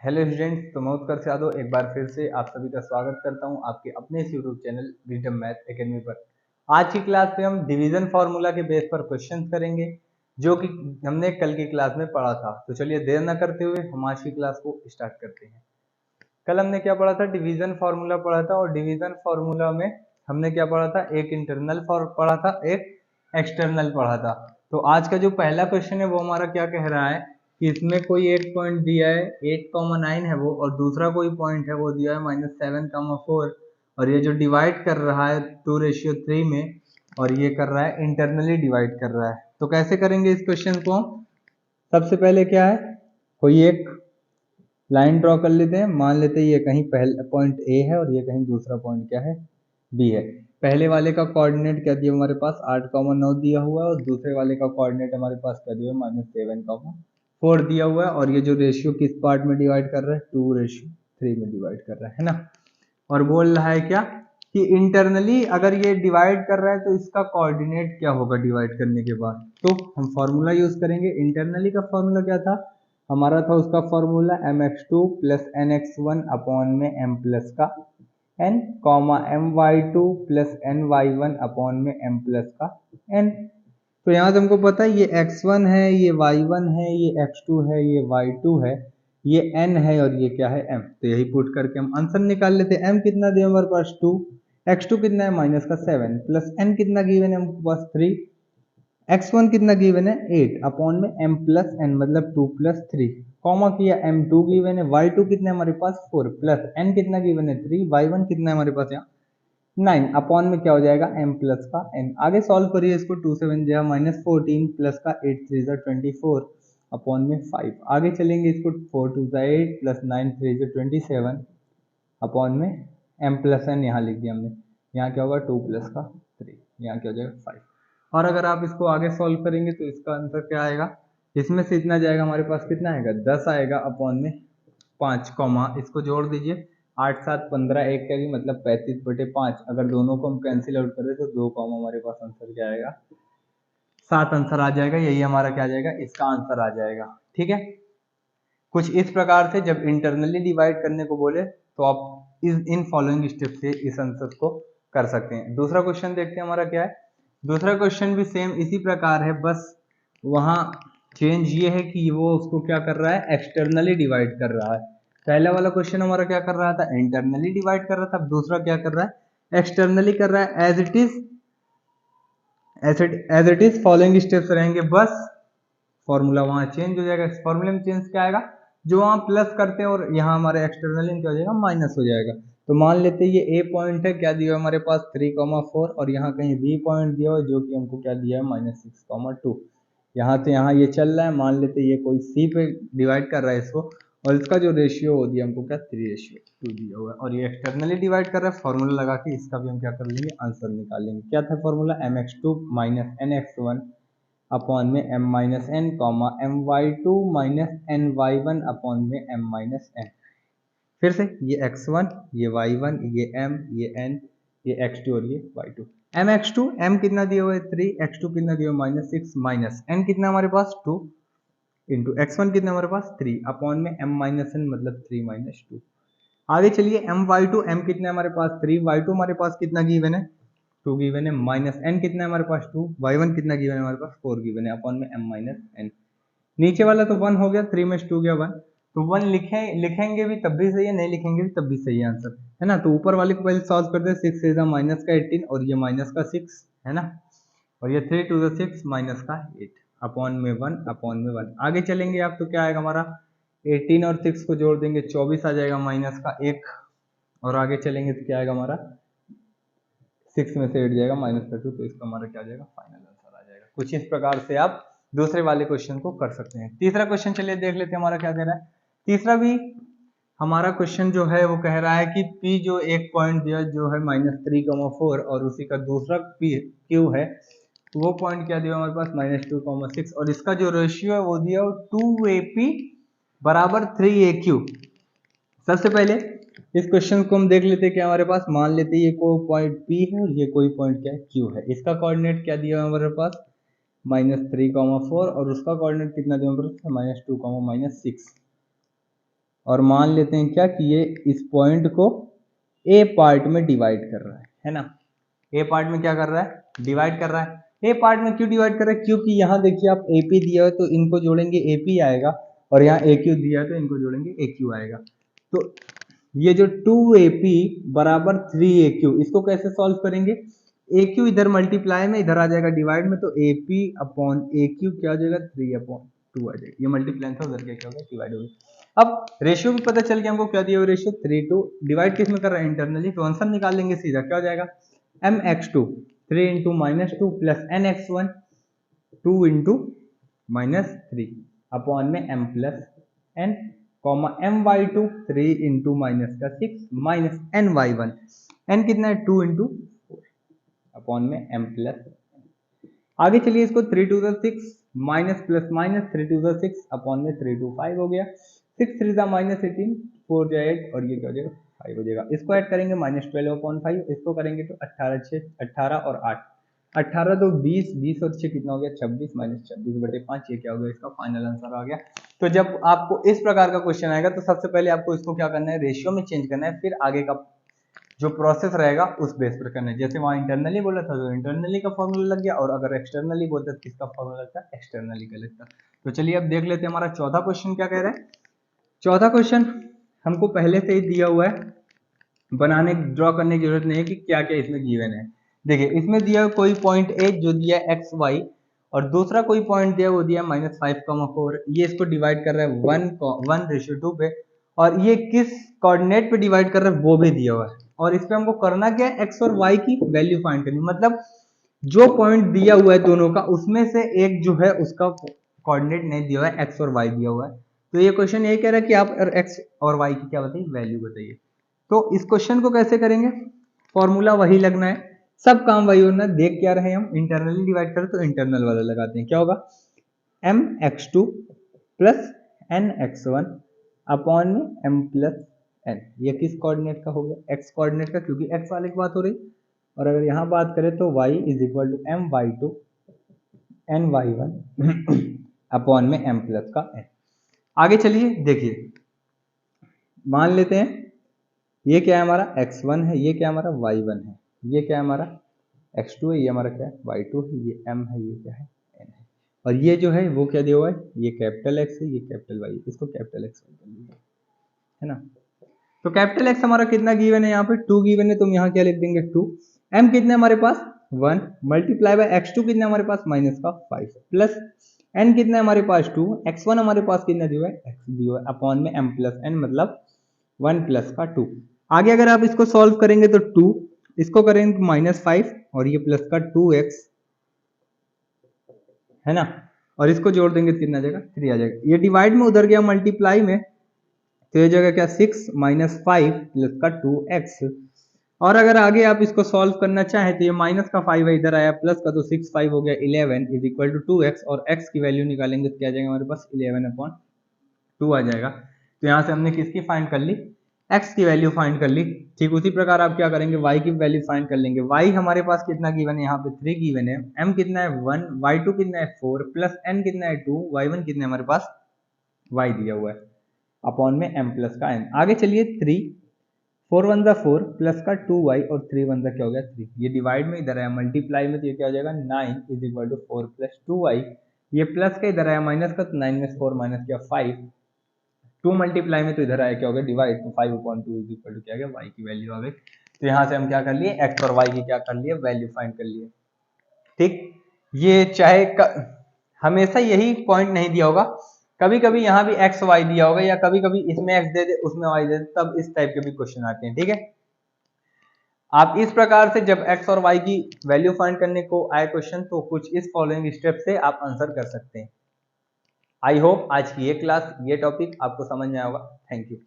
Hello students, तो मैं उत्कर्ष यादव एक बार फिर से आप सभी का स्वागत करता हूं आपके अपने इस YouTube channel wisdom math academy पर। आज की क्लास में हम डिवीजन फार्मूला के बेस पर क्वेश्चंस करेंगे जो कि हमने कल की क्लास में पढ़ा था। तो चलिए देर न करते हुए हम आज की क्लास को स्टार्ट करते हैं। कल हमने क्या पढ़ा था? डिवीजन फार्मूला पढ़ा था, और डिवीजन फार्मूला में हमने क्या पढ़ा था? एक इंटरनल पढ़ा था, एक एक्सटर्नल पढ़ा था। तो आज का जो पहला क्वेश्चन है वो हमारा क्या कह रहा है कि इसमें कोई एक पॉइंट दिया है 8,9 है वो, और दूसरा कोई पॉइंट है वो दिया है -7,4, और ये जो डिवाइड कर रहा है 2:3 में, और ये कर रहा है इंटरनली डिवाइड कर रहा है। तो कैसे करेंगे इस क्वेश्चन को? सबसे पहले क्या है, कोई एक लाइन ड्रॉ कर लेते हैं। मान लेते हैं ये कहीं पहला पॉइंट ए है और ये कहीं दूसरा पॉइंट क्या है, बी है। पहले वाले का कोऑर्डिनेट क्या दिया हमारे पास? 8,9 दिया हुआ है, और दूसरे वाले का कोऑर्डिनेट हमारे पास क्या दिया है? -7,4 दिया हुआ है। और ये जो रेशियो किस पार्ट में डिवाइड कर रहा है? 2:3 में डिवाइड कर रहा है ना। और बोल रहा है क्या कि इंटरनली अगर ये डिवाइड कर रहा है तो इसका कोऑर्डिनेट क्या होगा डिवाइड करने के बाद? तो हम फॉर्मूला यूज करेंगे। इंटरनली का फॉर्मूला क्या था हमारा? था उसका formula mx2 plus nx1 upon में m प्लस का n, comma my2 plus ny1 upon में m प्लस का n। तो यहाँ से हमको पता है ये x1 है, ये y1 है, ये x2 है, ये y2 है, ये n है, और ये क्या है? m। तो यही पुट करके हम आंसर निकाल लेते हैं। m कितना दिया हमारे पास? 2, x2 कितना है? -7, प्लस n कितना गिवन है हमको पास? 3, x1 कितना गिवन है? 8 अपॉन में m प्लस n, मतलब 2 प्लस 3, कॉमा किया m2 गिवन है, y2 कितना है हमारे पास? 4, प्लस n कितना गिवन है? 3, y1 कितना है हमारे पास यहाँ? 9 अपॉन में क्या हो जाएगा? m प्लस का n। आगे सॉल्व करिए इसको। 2 7 जा -14 प्लस का 8 3 जा 24 अपॉन में 5। आगे चलेंगे इसको। 4 2 जा 8 प्लस 9 3 जा 27 अपॉन में m प्लस n यहाँ लिख दिया हमने। यहाँ क्या होगा? 2 प्लस का 3, यहाँ क्या हो जाएगा? 5। और अगर आप इसको आगे सॉल्व करेंगे तो इसका आंसर क्या आएगा? इसमें से इतना जाएगा हमारे पास, कितना आएगा? 10 आएगा अपॉन में 5, कॉमा इसको जोड़ दीजिए। 8 7 15, एक का भी मतलब 35/5। अगर दोनों को हम कैंसिल आउट करें तो 2 कॉमा हमारे पास आंसर क्या आएगा? 7 आंसर आ जाएगा। यही हमारा क्या आ जाएगा? इसका आंसर आ जाएगा। ठीक है। कुछ इस प्रकार से जब इंटरनली डिवाइड करने को बोले तो आप इन फॉलोइंग स्टेप से इस आंसर को कर सकते हैं। दूसरा क्वेश्चन देखते हैं हमारा क्या है। दूसरा क्वेश्चन भी सेम इसी प्रकार है, बस वहां चेंज ये है कि वो उसको क्या कर रहा है? एक्सटर्नली डिवाइड कर रहा है। पहला वाला क्वेश्चन हमारा क्या कर रहा था? इंटरनली डिवाइड कर रहा था। दूसरा क्या कर रहा है? एक्सटर्नली कर रहा है। As it is following steps रहेंगे, बस फॉर्मूला वहां चेंज हो जाएगा। इस फॉर्मूले में चेंज क्या आएगा? जो वहां प्लस करते हैं और यहाँ हमारे एक्सटर्नली क्या हो जाएगा? माइनस हो जाएगा। तो मान लेते हैं ये ए पॉइंट है, क्या दिया है हमारे पास? 3,4, और यहाँ कहीं बी पॉइंट दिया हुआ जो कि हमको क्या दिया है? -6,2। यहाँ से यहाँ ये चल रहा है। मान लेते हैं ये कोई सी पे डिवाइड कर रहा है इसको, और इसका जो रेशियो हो दिया हमको क्या? 3:2 दिया हुआ है, और ये एक्सटर्नली डिवाइड कर रहा है। फॉर्मूला लगा के इसका भी हम क्या कर लेंगे? आंसर निकाल लेंगे। क्या था फॉर्मूला? mx2 nx1 अपॉन में m minus n, comma my2 minus ny1 upon में m माइनस एन। फिर से ये x1, ये y1, ये m, ये n, ये x2 और ये y2। mx2, m कितना दिया हुआ है? 3, x2 कितना दिया हुआ है? -6, माइनस n कितना हमारे पास? 2, इंटू x1 कितना हमारे पास? 3 अपॉन में m माइनस n, मतलब 3 माइनस 2। आगे चलिए my2, m कितना है हमारे पास? 3, y2 हमारे पास कितना गिवन है? 2 गिवन है, माइनस n कितना है हमारे पास? 2, y1 कितना गिवन है हमारे पास? 4 गिवन है, अपॉन में m माइनस n। नीचे वाला तो 1 हो गया, 3 में 2 गया 1, तो 1 लिखेंगे भी तब भी सही है, नहीं लिखेंगे भी तब भी सही है आंसर, है ना। तो ऊपर वाले को पहले सॉल्व करते हैं। 6 से माइनस का 18, और ये माइनस का 6 है ना, और ये 3 टू 6 माइनस का 8 अपॉन में 1 अपॉन में 1। आगे चलेंगे आप तो क्या आएगा हमारा? 18 और 6 को जोड़ देंगे, 24 आ जाएगा, माइनस का 1। और आगे चलेंगे तो क्या आएगा हमारा? 6 में से 8 जाएगा, माइनस का 2, तो इसका हमारा क्या आ जाएगा? फाइनल आंसर आ जाएगा। कुछ इस प्रकार से आप दूसरे वाले क्वेश्चन को कर सकते हैं। तीसरा क्वेश्चन चलिए देख लेते हैं हमारा क्या कह रहा है। तीसरा भी हमारा क्वेश्चन जो है वो कह रहा है कि P जो एक पॉइंट दिया जो है -3,4, और उसी का दूसरा P Q है, तो वो पॉइंट क्या दिया हमारे पास? -2,6, और इसका जो रेशियो है वो दिया 2AP बराबर 3AQ। सबसे पहले इस क्वेश्चन को हम देख लेते हैं। क्या हमारे पास? मान लेते हैं ये कोई पॉइंट P है और ये कोई पॉइंट क्या है? Q है। इसका कोऑर्डिनेट क्या दिया है हमारे पास? -3,4, और उसका कोऑर्डिनेट कितना दिया हमारे पास? -2, -6। और मान लेते हैं क्या कि ये इस पॉइंट को ए पार्ट में डिवाइड कर रहा है ना। ए पार्ट में क्या कर रहा है, डिवाइड कर रहा है। ए पार्ट में क्यों डिवाइड कर रहा है, क्योंकि यहाँ देखिए आप एपी दिया है तो इनको जोड़ेंगे एपी आएगा, और यहाँ ए क्यू दिया है तो इनको जोड़ेंगे ए क्यू आएगा। तो ये जो 2AP बराबर 3AQ, इसको कैसे सॉल्व करेंगे, AQ इधर मल्टीप्लाई में इधर आ जाएगा डिवाइड में, तो AP अपॉन AQ क्या हो जाएगा 3/2 आ जाएगा। ये मल्टीप्लाई था उधर क्या होगा डिवाइड हो गया। अब रेशियो भी पता चल गया हमको, क्या दिया हुआ रेशियो 3:2, डिवाइड किस में कर रहा है इंटरनली, तो आंसर निकाल लेंगे सीधा, क्या हो जाएगा mx2 3 into -2 plus nx1 2 into -3 upon में m plus n comma my2 3 into minus का 6 माइनस ny1, n कितना है 2 इंटू 4 अपॉन में m प्लस। आगे चलिए इसको 3 two 6 minus plus minus 3 two 6 अपॉन में 3 टू 5 हो गया, 6 3 -18 4 जा 8 और ये क्या हो जाएगा 5 हो जाएगा। इसको ऐड करेंगे -12/5, इसको करेंगे तो 18 और 8 18 तो 20 20 और 6 कितना हो गया 26 -26/5, ये क्या हो गया इसका फाइनल आंसर आ गया। तो जब आपको इस प्रकार का क्वेश्चन आएगा तो सबसे पहले आपको इसको क्या करना है, रेशियो में चेंज करना है, फिर आगे का जो प्रोसेस रहेगा उस बेस पर करना है। जैसे वहां इंटरनली बोला था तो इंटरनली का फॉर्मूला लग गया, और अगर एक्सटर्नली बोलते तो किसका फॉर्मूला लगता है, एक्सटर्नली का लगता। तो चलिए अब देख लेते हैं हमारा चौथा क्वेश्चन क्या कह रहा है। चौथा क्वेश्चन हमको पहले से ही दिया हुआ है, बनाने ड्रॉ करने की जरूरत नहीं है कि क्या क्या इसमें गिवन है। देखिए इसमें दिया कोई पॉइंट ए जो दिया है एक्स वाई, और दूसरा कोई पॉइंट दिया वो दिया -5,4, ये इसको डिवाइड कर रहा है 1:2 पे, और ये किस कोऑर्डिनेट पे डिवाइड कर रहा है वो भी दिया हुआ है, और इस पे हमको करना क्या है, एक्स और वाई की वैल्यू फाइंड करनी। मतलब जो पॉइंट दिया हुआ है दोनों का, उसमें से एक जो है उसका कोऑर्डिनेट नहीं दिया हुआ है, एक्स और वाई दिया हुआ है। तो ये क्वेश्चन ये कह रहा है कि आप एक्स और वाई की क्या बताइए वैल्यू बताइए। तो इस क्वेश्चन को कैसे करेंगे, फॉर्मूला वही लगना है, सब काम वही होना है। देख क्या रहे हैं हम, इंटरनली डिवाइड करें तो इंटरनल वाला लगाते हैं, क्या होगा mx2 प्लस nx1 अपॉन में m प्लस n। ये किस कोऑर्डिनेट का हो गया, x कोऑर्डिनेट का, क्योंकि x वाले की बात हो रही। और अगर यहां बात करें तो y is equal to my2 ny1 upon में m प्लस का n। आगे चलिए देखिए, मान लेते हैं ये क्या है हमारा x1 है, ये क्या है हमारा y1 है, ये क्या है हमारा x2 है, ये हमारा क्या है y2 है, ये m है, ये क्या है n है, और ये जो है वो क्या दिया हुआ है, ये कैपिटल x है, ये कैपिटल y है, इसको कैपिटल x कर लीजिए, है ना। तो कैपिटल x हमारा कितना गिवन है, यहाँ पे 2 गिवन है, तुम यहाँ क्या लिख देंगे 2, m कितना है हमारे पास 1 मल्टीप्लाई बाय x2 कितना हमारे पास -5 प्लस n कितना है हमारे पास 2, x1 हमारे पास कितना दिया हुआ है x दिया हुआ है अपॉन में m प्लस n मतलब 1 प्लस का 2। आगे अगर आप इसको सॉल्व करेंगे तो 2, इसको करेंगे -5 और ये प्लस का 2x, है ना, और इसको जोड़ देंगे तो कितना आ जाएगा 3 आ जाएगा। ये डिवाइड में उधर गया मल्टीप्लाई में, तो ये जगह क्या 6 -5 प्लस का 2x। और अगर आगे आप इसको सॉल्व करना चाहें तो ये माइनस का 5 है इधर आया, प्लस का तो 6 5 हो गया 11 इज इक्वल टू 2x, और x की वैल्यू निकालेंगे तो क्या आ जाएगा हमारे पास 11/2 आ जाएगा। तो यहाँ से हमने किसकी फाइंड कर ली, x की वैल्यू फाइंड कर ली। ठीक उसी प्रकार आप क्या करेंगे, y की वैल्यू फाइंड कर लेंगे। y हमारे पास कितना गिवन है, यहाँ पे 3 गिवन है, m कितना है 1, y2 कितना है 4 प्लस n कितना है 2, y1 कितना है हमारे पास y दिया हुआ है अपॉन में m प्लस का n। आगे चलिए 3 4 1 जा 4 प्लस का 2y और 3 1 जा क्या हो गया 3, ये डिवाइड में इधर आया मल्टीप्लाई में, तो ये क्या हो जाएगा 9 is equal to 4 plus 2y, ये प्लस का इधर आया माइनस का, तो 9 में 4 माइनस किया 5, 2 मल्टीप्लाई में तो इधर आया क्या हो गया डिवाइड, तो 5/2 इज इक्वल टू क्या गया y की वैल्यू आ गई। तो यहाँ से हम क्या कर लिए, x और y की क्या कर लिए वैल्यू फाइंड कर लिए। ठीक, ये चाहे हमेशा यही पॉइंट नहीं दिया होगा, कभी कभी यहाँ भी x y दिया होगा, या कभी कभी इसमें x दे दे उसमें y दे दे, तब इस टाइप के भी क्वेश्चन आते हैं। ठीक है, आप इस प्रकार से जब x और y की वैल्यू फाइंड करने को आए क्वेश्चन, तो कुछ इस फॉलोइंग स्टेप से आप आंसर कर सकते हैं। आई होप आज की ये क्लास, ये टॉपिक आपको समझ में आया होगा। Thank you.